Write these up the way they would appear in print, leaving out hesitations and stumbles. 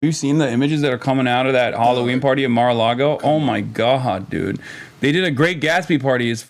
you seen the images that are coming out of that Halloween party at Mar-a-Lago? Oh my God, dude. They did a Great Gatsby party. It's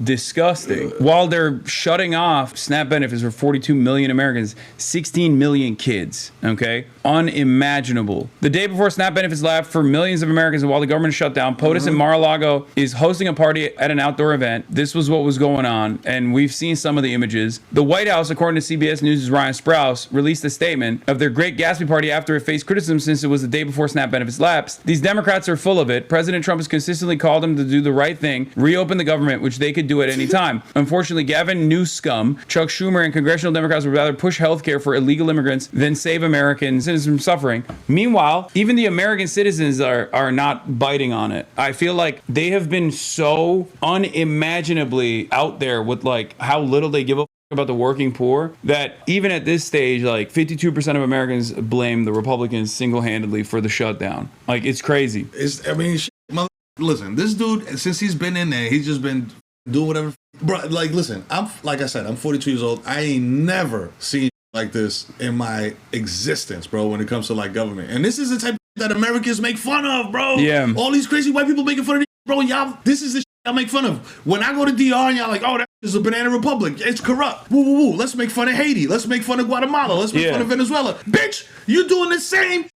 disgusting. While they're shutting off SNAP benefits for 42 million Americans, 16 million kids. Okay? Unimaginable. The day before SNAP benefits lapsed for millions of Americans and while the government is shut down, POTUS in Mar-a-Lago is hosting a party at an outdoor event. This was what was going on, and we've seen some of the images. The White House, according to CBS News' Ryan Sprouse, released a statement of their Great Gatsby party after it faced criticism since it was the day before SNAP benefits lapsed. These Democrats are full of it. President Trump has consistently called them to do the right thing, reopen the government, which they could do at any time. Unfortunately, Gavin Newsom, Chuck Schumer, and congressional Democrats would rather push health care for illegal immigrants than save American citizens from suffering. Meanwhile, even the American citizens are not biting on it. I feel like they have been so unimaginably out there with like how little they give a about the working poor that even at this stage, like 52% of Americans blame the Republicans single-handedly for the shutdown. Like, it's crazy. Listen, this dude, since he's been in there, he's just been doing whatever. Bro, like, listen, like I said, I'm 42 years old. I ain't never seen like this in my existence, bro, when it comes to like government. And this is the type of that Americans make fun of, bro. Yeah. All these crazy white people making fun of this, bro. Y'all, this is the y'all make fun of. When I go to DR and y'all like, oh, that is a banana republic. It's corrupt. Woo, woo, woo. Let's make fun of Haiti. Let's make fun of Guatemala. Let's make fun of Venezuela. Bitch, you doing the same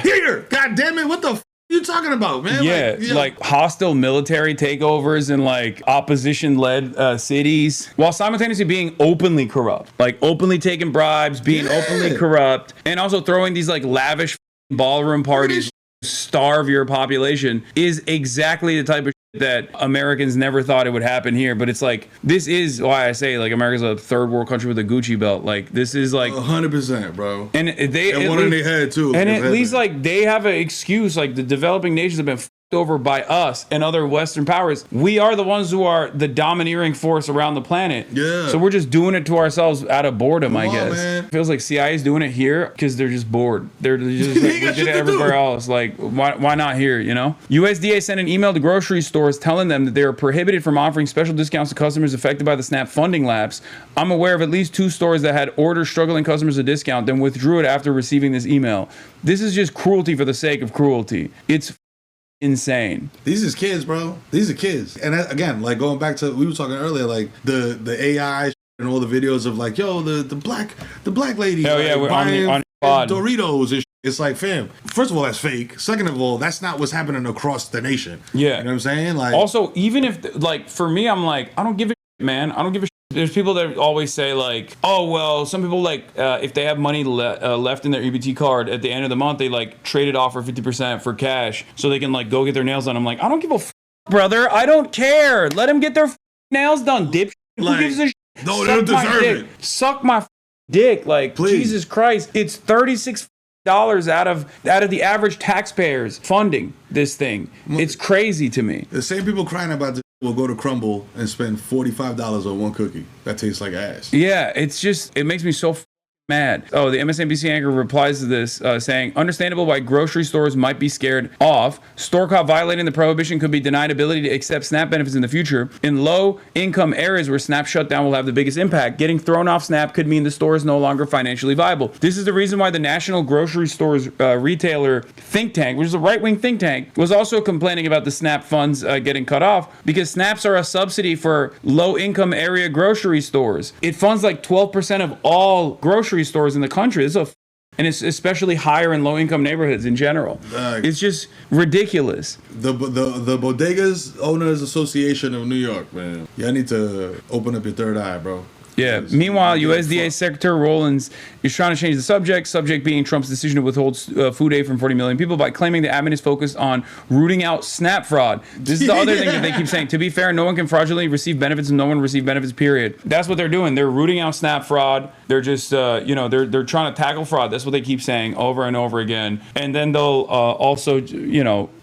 here. God damn it. What the you talking about, man? Yeah, like hostile military takeovers in like opposition-led cities, while simultaneously being openly corrupt, like openly taking bribes, being openly corrupt, and also throwing these like lavish ballroom parties, starve your population, is exactly the type of that Americans never thought it would happen here. But it's like, this is why I say like America's a third world country with a Gucci belt. Like, this is like 100%, bro. And they and one in their head too. And at least like they have an excuse. Like, the developing nations have been f***ed over by us and other Western powers. We are the ones who are the domineering force around the planet. Yeah. So we're just doing it to ourselves out of boredom, I guess. Man. Feels like CIA is doing it here because they're just bored. They're just like, we did it everywhere else. Like, why not here, you know? USDA sent an email to grocery stores telling them that they are prohibited from offering special discounts to customers affected by the SNAP funding lapse. I'm aware of at least 2 stores that had ordered struggling customers a discount, then withdrew it after receiving this email. This is just cruelty for the sake of cruelty. It's insane. These is kids, bro. These are kids. And again, like going back to we were talking earlier, like the AI and all the videos of like, yo, the black lady. Oh yeah, we're on Doritos and it's like, fam, first of all, that's fake. Second of all, that's not what's happening across the nation. Yeah. You know what I'm saying? Like, also, even if like for me, I'm like, I don't give a shit, man. I don't give a shit. There's people that always say like, oh, well, some people like if they have money left in their EBT card at the end of the month, they like trade it off for 50% for cash so they can like go get their nails done. I'm like, I don't give a brother. I don't care. Let them get their nails done, dip. Like, who gives a shit? No, they don't deserve it. Suck my dick. Like, please. Jesus Christ. It's $36 out of the average taxpayers funding this thing. It's crazy to me. The same people crying about this will go to Crumble and spend $45 on one cookie that tastes like ass. Yeah, it's just, it makes me so mad. Oh, the MSNBC anchor replies to this saying, understandable why grocery stores might be scared off. Store caught violating the prohibition could be denied ability to accept SNAP benefits in the future. In low income areas where SNAP shutdown will have the biggest impact, getting thrown off SNAP could mean the store is no longer financially viable. This is the reason why the National Grocery Stores Retailer think tank, which is a right-wing think tank, was also complaining about the SNAP funds getting cut off, because SNAPs are a subsidy for low income area grocery stores. It funds like 12% of all grocery stores in the country. And it's especially higher in low-income neighborhoods in general. It's just ridiculous. The Bodegas Owners Association of New York, man. Y'all need to open up your third eye, bro. Yeah. Meanwhile, USDA Secretary Rollins is trying to change the subject being Trump's decision to withhold food aid from 40 million people by claiming the admin is focused on rooting out SNAP fraud. This is the other thing that they keep saying. To be fair, no one can fraudulently receive benefits and no one receive benefits, period. That's what they're doing. They're rooting out SNAP fraud. They're just, they're trying to tackle fraud. That's what they keep saying over and over again. And then they'll also,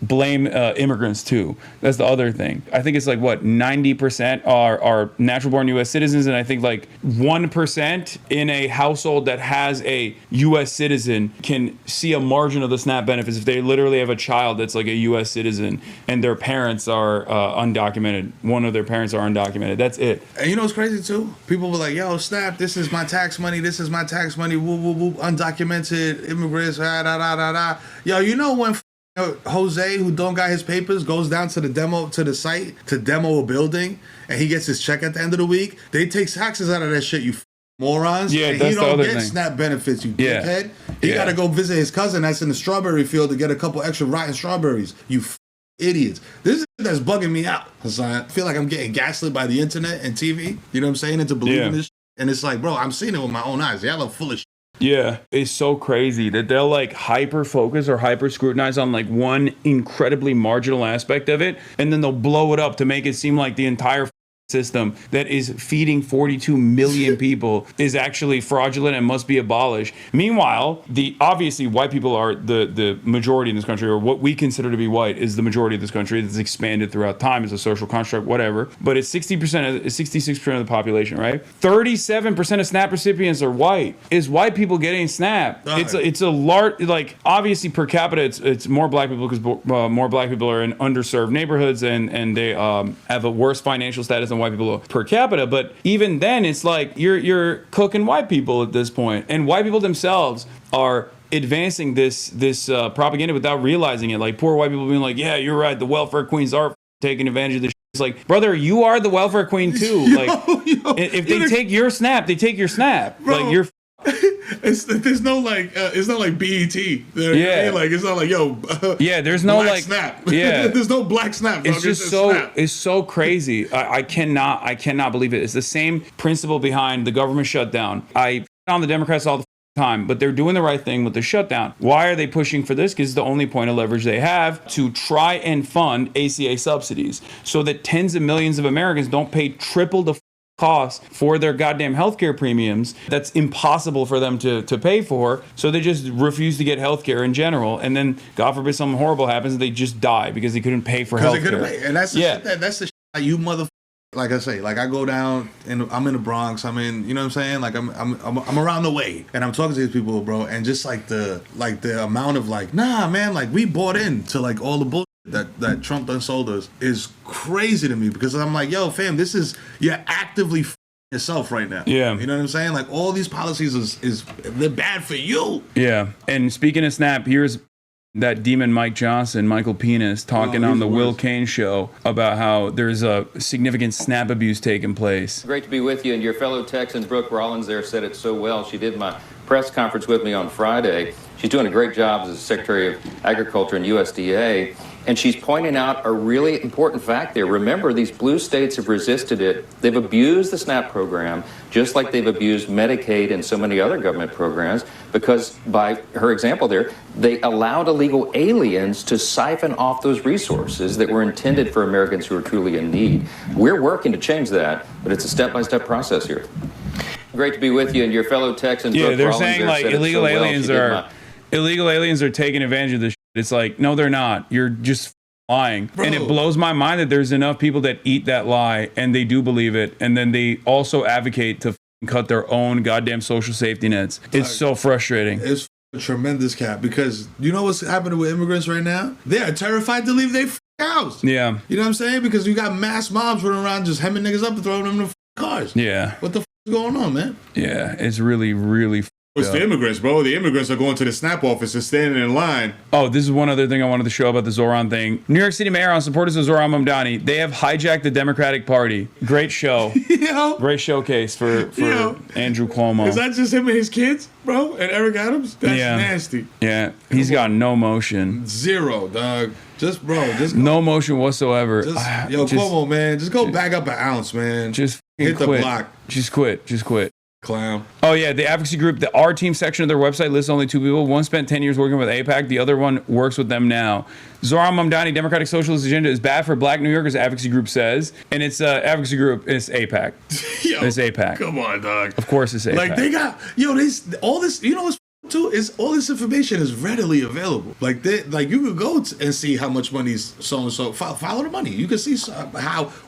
blame immigrants too. That's the other thing. I think it's like, 90% are natural-born U.S. citizens, and I think like like 1% in a household that has a U.S. citizen can see a margin of the SNAP benefits if they literally have a child that's like a U.S. citizen and their parents are undocumented. One of their parents are undocumented. That's it. And you know what's crazy too? People were like, yo, SNAP, this is my tax money. This is my tax money. Woo, woo, woo. Undocumented immigrants. Da, da, da, da. Yo, you know when Jose, who don't got his papers, goes down to the site to demo a building and he gets his check at the end of the week, they take taxes out of that shit, you morons. Yeah, and that's he don't the other get thing. SNAP benefits, you dickhead. He got to go visit his cousin that's in the strawberry field to get a couple extra rotten strawberries, you idiots. This is that's bugging me out. I feel like I'm getting gaslit by the internet and TV, you know what I'm saying, into believing this shit. And it's like, bro, I'm seeing it with my own eyes. Y'all are full of shit. Yeah, it's so crazy that they'll like hyper focus or hyper scrutinize on like one incredibly marginal aspect of it, and then they'll blow it up to make it seem like the entire system that is feeding 42 million people is actually fraudulent and must be abolished. Meanwhile, obviously white people are the majority in this country, or what we consider to be white is the majority of this country that's expanded throughout time as a social construct, whatever. But it's 66% of the population, right? 37% of SNAP recipients are white. Is white people getting SNAP? It's a large, like obviously per capita, it's more black people because more black people are in underserved neighborhoods and they have a worse financial status than white people per capita, but even then it's like you're cooking white people at this point, and white people themselves are advancing this propaganda without realizing it. Like poor white people being like, yeah, you're right, the welfare queens are taking advantage of this. It's like, brother, you are the welfare queen too. If they take your SNAP, they take your SNAP. Bro. Like you're there's no like it's not like BET. Yeah, like it's not like yeah. There's no black like SNAP. Yeah, there's no black SNAP. It's just it's so crazy. I cannot believe it. It's the same principle behind the government shutdown. I on the Democrats all the time, but they're doing the right thing with the shutdown. Why are they pushing for this? Because it's the only point of leverage they have to try and fund ACA subsidies so that tens of millions of Americans don't pay triple the costs for their goddamn healthcare premiums. That's impossible for them to pay for, so they just refuse to get healthcare in general, and then God forbid something horrible happens and they just die because they couldn't pay for healthcare. And that's the shit that's the shit that you mother. Like I say, like I go down and I'm in the Bronx. I'm in, you know what I'm saying? Like I'm around the way, and I'm talking to these people, bro, and just like the amount of like, nah, man, like we bought into like all the bullshit that Trump done sold us is crazy to me, because I'm like, yo, fam, you're actively yourself right now. Yeah. You know what I'm saying? Like all these policies is they're bad for you. Yeah. And speaking of SNAP, here's that demon Michael Penis talking on the Will Cain show about how there's a significant SNAP abuse taking place. Great to be with you. And your fellow Texan, Brooke Rollins, there said it so well. She did my press conference with me on Friday. She's doing a great job as Secretary of Agriculture and USDA. And she's pointing out a really important fact there. Remember, these blue states have resisted it. They've abused the SNAP program, just like they've abused Medicaid and so many other government programs, because by her example there, they allowed illegal aliens to siphon off those resources that were intended for Americans who are truly in need. We're working to change that, but it's a step-by-step process here. Great to be with you and your fellow Texans. Yeah, they're saying like illegal aliens are taking advantage of this shit. It's like, no, they're not. You're just lying. Bro. And it blows my mind that there's enough people that eat that lie and they do believe it, and then they also advocate to cut their own goddamn social safety nets. It's so frustrating. It's a tremendous cap, because you know what's happening with immigrants right now? They are terrified to leave their house. Yeah. You know what I'm saying? Because you got mass mobs running around just hemming niggas up and throwing them in the cars. Yeah. What the is going on, man? Yeah, it's really, really It's the immigrants, bro. The immigrants are going to the SNAP office and standing in line. Oh, this is one other thing I wanted to show about the Zoran thing. New York City Mayor on supporters of Zoran Mamdani. They have hijacked the Democratic Party. Great show. Great showcase for Andrew Cuomo. Is that just him and his kids, bro? And Eric Adams? That's nasty. Yeah, he's got no motion. Zero, dog. Just no motion whatsoever. Cuomo, man, just go back up an ounce, man. Just hit quit. The block. Just quit. Clown. Oh yeah, the advocacy group, the R Team section of their website lists only two people. One spent 10 years working with AIPAC. The other one works with them now. Zoran Mamdani, Democratic Socialist agenda is bad for Black New Yorkers, advocacy group says, and it's advocacy group. It's AIPAC. It's AIPAC. Come on, dog. Of course, it's AIPAC. Like they got all this. You know what's too is all this information is readily available. Like you could go and see how much money's so and so. Follow the money. You can see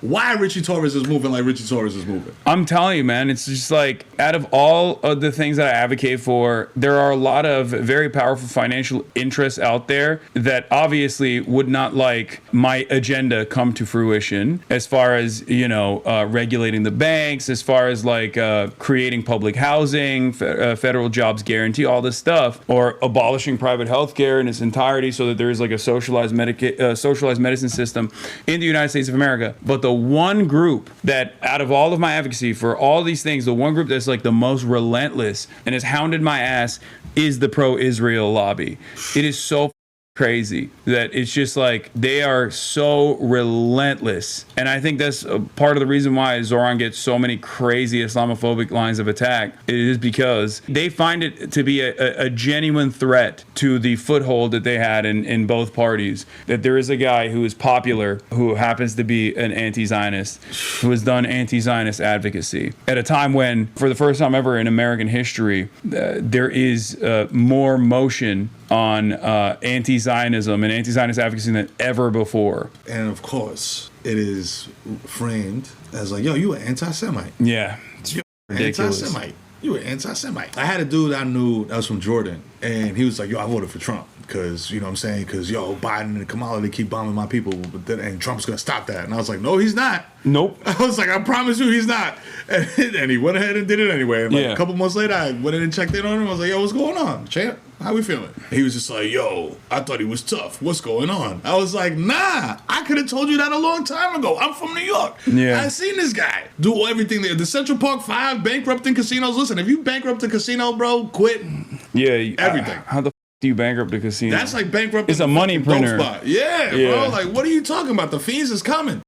why Richie Torres is moving like Richie Torres is moving. I'm telling you, man, it's just like out of all of the things that I advocate for, there are a lot of very powerful financial interests out there that obviously would not like my agenda come to fruition. As far as regulating the banks, as far as like creating public housing, federal jobs guarantee, all this stuff, or abolishing private healthcare in its entirety so that there is like a socialized medicine system in the United States of America. But the one group that, out of all of my advocacy for all these things, the one group that's like the most relentless and has hounded my ass is the pro-Israel lobby. It is so crazy that it's just like they are so relentless, and I think that's a part of the reason why Zoran gets so many crazy Islamophobic lines of attack. It is because they find it to be a genuine threat to the foothold that they had in both parties, that there is a guy who is popular who happens to be an anti-Zionist, who has done anti-Zionist advocacy at a time when, for the first time ever in American history, there is more motion on anti-Zionism and anti-Zionist advocacy than ever before. And of course, it is framed as like, yo, you an anti-Semite. Yeah, it's ridiculous. Anti-Semite. You an anti-Semite. I had a dude I knew that was from Jordan, and he was like, yo, I voted for Trump. Because, you know what I'm saying? Because, yo, Biden and Kamala, they keep bombing my people, and Trump's going to stop that. And I was like, no, he's not. Nope. I was like, I promise you he's not. And he went ahead and did it anyway. And like a couple months later, I went in and checked in on him. I was like, yo, what's going on, champ? How we feeling? He was just like, yo, I thought he was tough. What's going on? I was like, nah, I could have told you that a long time ago. I'm from New York. Yeah. I seen this guy do everything there. The Central Park 5 bankrupting casinos. Listen, if you bankrupt a casino, bro, quit. Yeah. Everything. How the do you bankrupt a casino? That's like bankrupting. It's a money printer. Yeah, bro. Like, what are you talking about? The fees is coming.